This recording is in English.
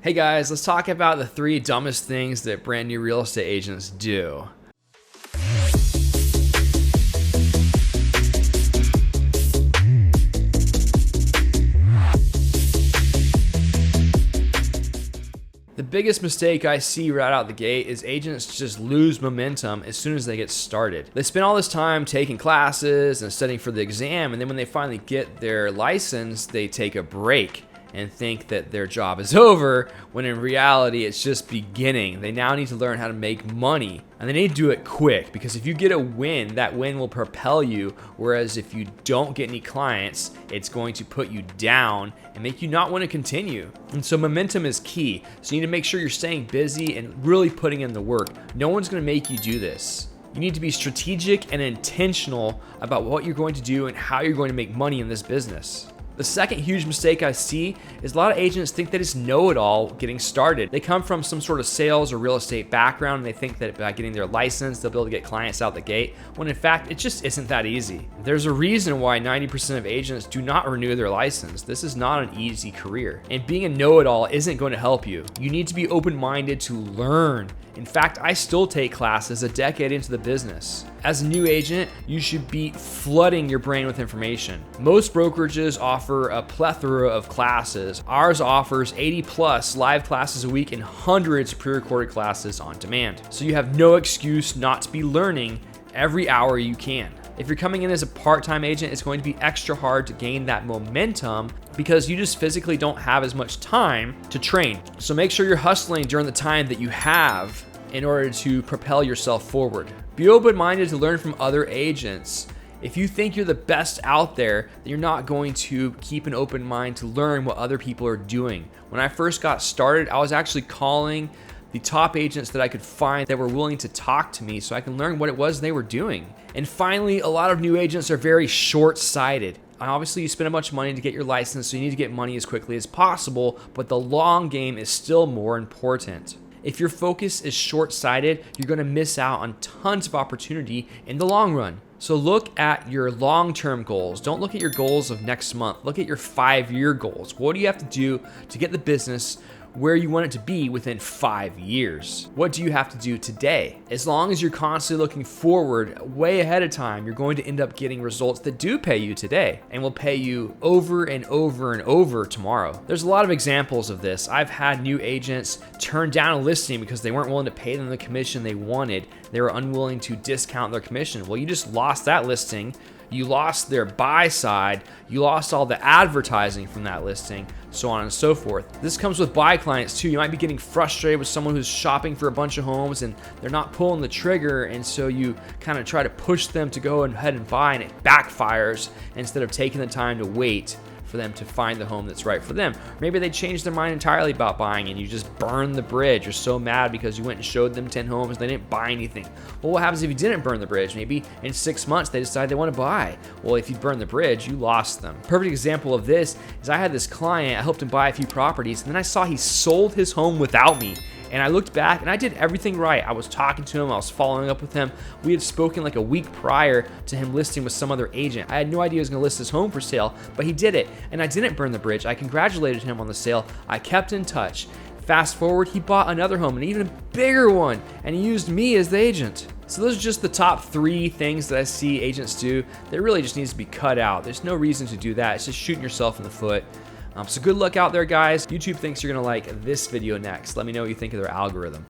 Hey guys, let's talk about the 3 dumbest things that brand new real estate agents do. The biggest mistake I see right out the gate is agents just lose momentum as soon as they get started. They spend all this time taking classes and studying for the exam, and then when they finally get their license, they take a break and think that their job is over, when in reality it's just beginning. They now need to learn how to make money, and they need to do it quick, because if you get a win, that win will propel you, whereas if you don't get any clients, it's going to put you down and make you not want to continue. And so momentum is key. So you need to make sure you're staying busy and really putting in the work. No one's going to make you do this. You need to be strategic and intentional about what you're going to do and how you're going to make money in this business. The second huge mistake I see is a lot of agents think they just know it all getting started. They come from some sort of sales or real estate background, and they think that by getting their license, they'll be able to get clients out the gate, when in fact, it just isn't that easy. There's a reason why 90% of agents do not renew their license. This is not an easy career, and being a know-it-all isn't going to help you. You need to be open-minded to learn. In fact, I still take classes a decade into the business. As a new agent, you should be flooding your brain with information. Most brokerages offer a plethora of classes. Ours offers 80 plus live classes a week and hundreds of pre-recorded classes on demand. So you have no excuse not to be learning every hour you can. If you're coming in as a part-time agent, it's going to be extra hard to gain that momentum because you just physically don't have as much time to train. So make sure you're hustling during the time that you have in order to propel yourself forward. Be open-minded to learn from other agents. If you think you're the best out there, then you're not going to keep an open mind to learn what other people are doing. When I first got started, I was actually calling the top agents that I could find that were willing to talk to me so I can learn what it was they were doing. And finally, a lot of new agents are very short-sighted. Obviously, you spend a bunch of money to get your license, so you need to get money as quickly as possible, but the long game is still more important. If your focus is short-sighted, you're going to miss out on tons of opportunity in the long run. So look at your long-term goals. Don't look at your goals of next month. Look at your 5-year goals. What do you have to do to get the business where you want it to be within 5 years? What do you have to do today? As long as you're constantly looking forward way ahead of time, you're going to end up getting results that do pay you today and will pay you over and over and over tomorrow. There's a lot of examples of this. I've had new agents turn down a listing because they weren't willing to pay them the commission they wanted. They were unwilling to discount their commission. Well, you just lost that listing. You lost their buy side, you lost all the advertising from that listing, so on and so forth. This comes with buy clients too. You might be getting frustrated with someone who's shopping for a bunch of homes and they're not pulling the trigger, and so you kind of try to push them to go ahead and buy, and it backfires instead of taking the time to wait for them to find the home that's right for them. Maybe they changed their mind entirely about buying and you just burn the bridge. You're so mad because you went and showed them 10 homes and they didn't buy anything. Well, what happens if you didn't burn the bridge? Maybe in 6 months they decide they want to buy. Well, if you burn the bridge, you lost them. Perfect example of this is I had this client, I helped him buy a few properties, and then I saw he sold his home without me. And I looked back and I did everything right. I was talking to him, I was following up with him. We had spoken like a week prior to him listing with some other agent. I had no idea he was gonna list his home for sale, but he did it. And I didn't burn the bridge. I congratulated him on the sale. I kept in touch. Fast forward, he bought another home, an even bigger one, and he used me as the agent. So those are just the top 3 things that I see agents do that really just needs to be cut out. There's no reason to do that. It's just shooting yourself in the foot. So good luck out there, guys. YouTube thinks you're gonna like this video next. Let me know what you think of their algorithm.